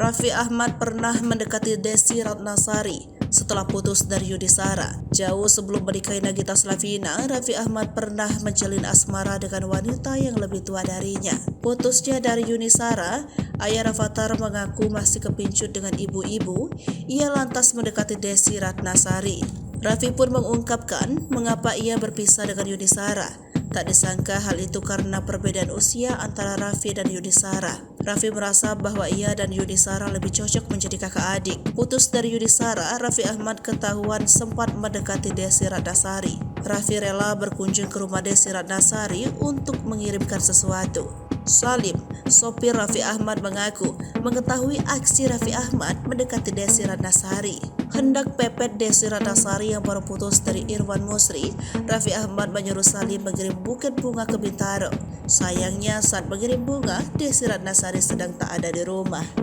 Raffi Ahmad pernah mendekati Desy Ratnasari setelah putus dari Yuni Shara. Jauh sebelum menikahi Nagita Slavina, Raffi Ahmad pernah menjalin asmara dengan wanita yang lebih tua darinya. Putusnya dari Yuni Shara, ayah Rafattar mengaku masih kepincut dengan ibu-ibu. Ia lantas mendekati Desy Ratnasari. Raffi pun mengungkapkan mengapa ia berpisah dengan Yuni Shara. Tak disangka hal itu karena perbedaan usia antara Raffi dan Yuni Shara. Raffi merasa bahwa ia dan Yuni Shara lebih cocok menjadi kakak adik. Putus dari Yuni Shara, Raffi Ahmad ketahuan sempat mendekati Desy Ratnasari. Raffi rela berkunjung ke rumah Desy Ratnasari untuk mengirimkan sesuatu. Salim, sopir Raffi Ahmad, mengaku mengetahui aksi Raffi Ahmad mendekati Desy Ratnasari. Hendak pepet Desy Ratnasari yang baru putus dari Irwan Musri, Raffi Ahmad menyuruh Salim mengirim buket bunga ke Bintaro. Sayangnya saat mengirim bunga, Desy Ratnasari sedang tak ada di rumah.